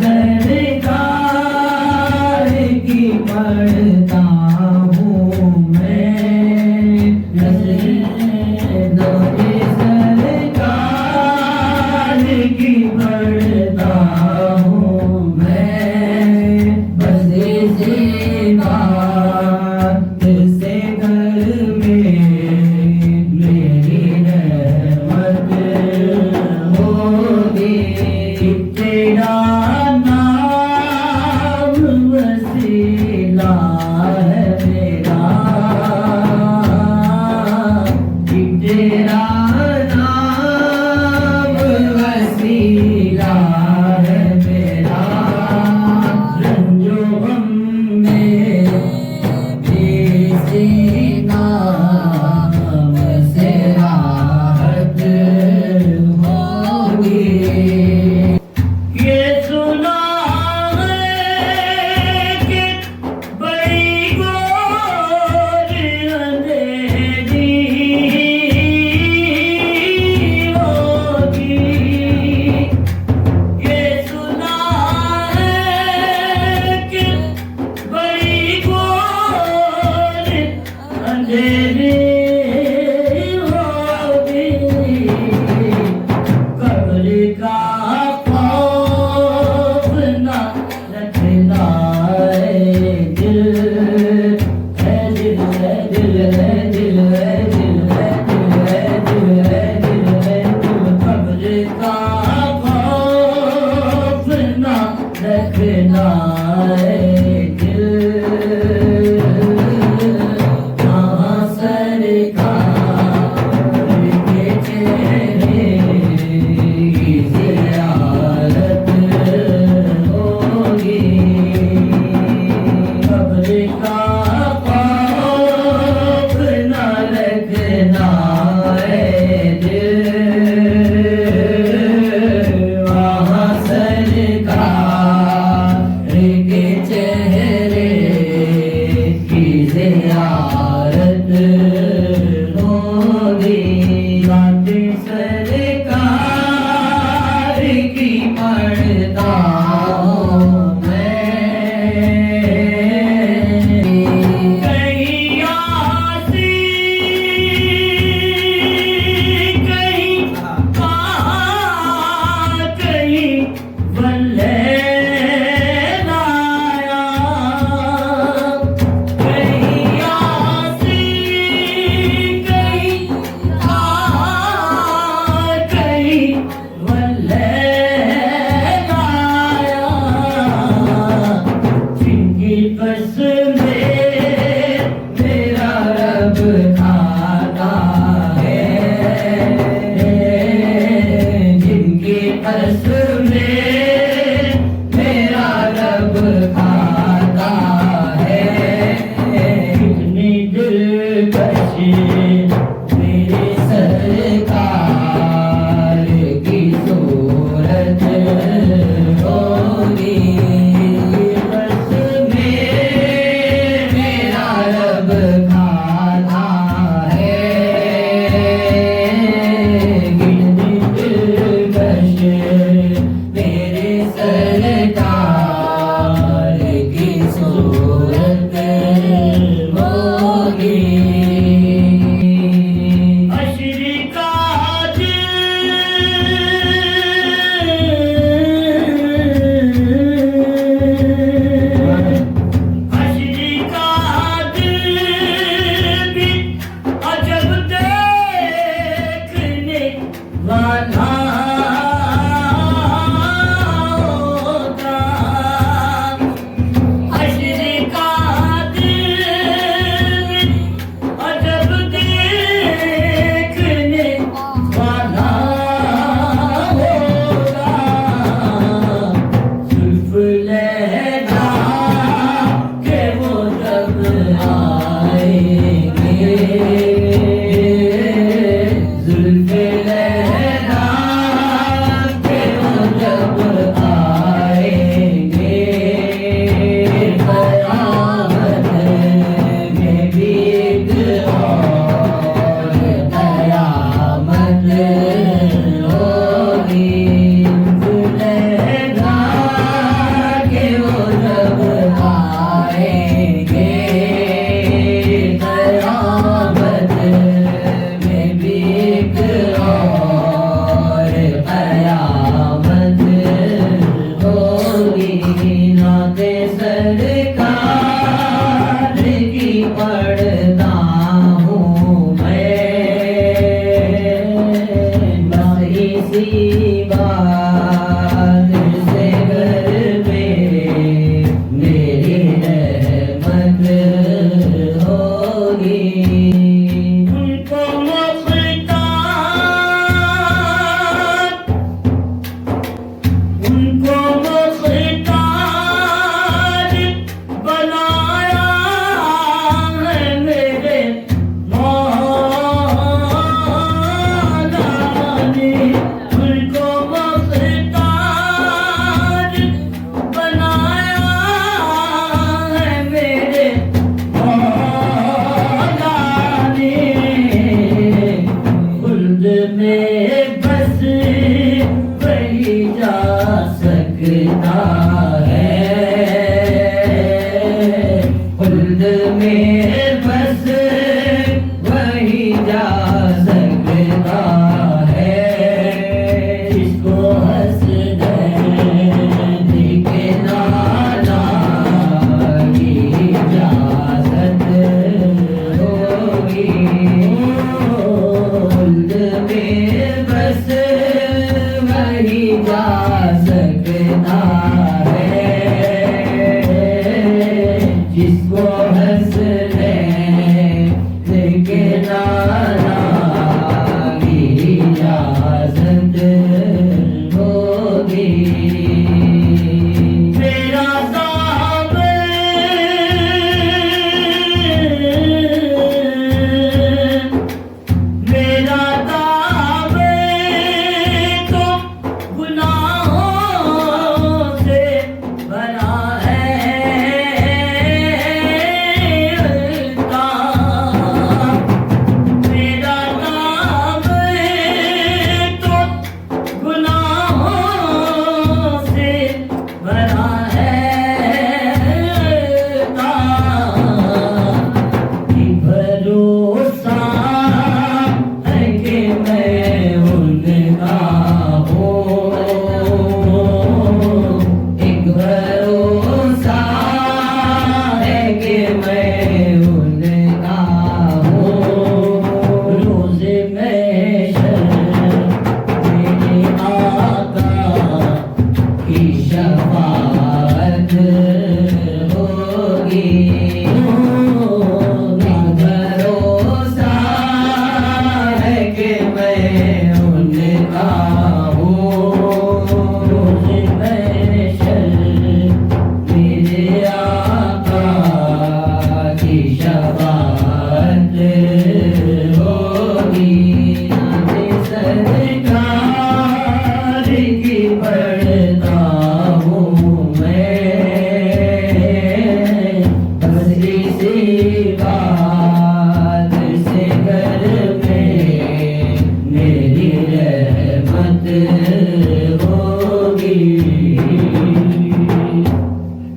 सरकार की पढ़ता हूँ मैं, नौकरी सरकार की पढ़ता हूँ मैं। बस इसी बात से घर में मेरी रहमत होगी। तेरा नाम वसीला है मेरा, तेरा नाम वसीला है मेरा। रंजो गम में भी इसी नाम से राहत होगी। ये सुना है कि बड़ी घोर अंधेरी होगी। ये सुना है कि बड़ी घोर अंधेरी होगी। कब्र का खौफ ना रखना है दिल, है दिल है दिल है दिल है दिल है दिल है दिल है दिल है दिल। कब्र का खौफ ना रखना है दिल। हाँ सरकार के चेहरे की ज़ियारत होगी। कब्र का खौफ न रखना है दिल। वहाँ सरकार सकता है, खुल्द में बस वही जा सकता है, जिसको हसरत के नाना की इजाजत होगी, खुल्द में बस वही जा सकता है, जिसको हंसने के नाना की इजाजत होगी।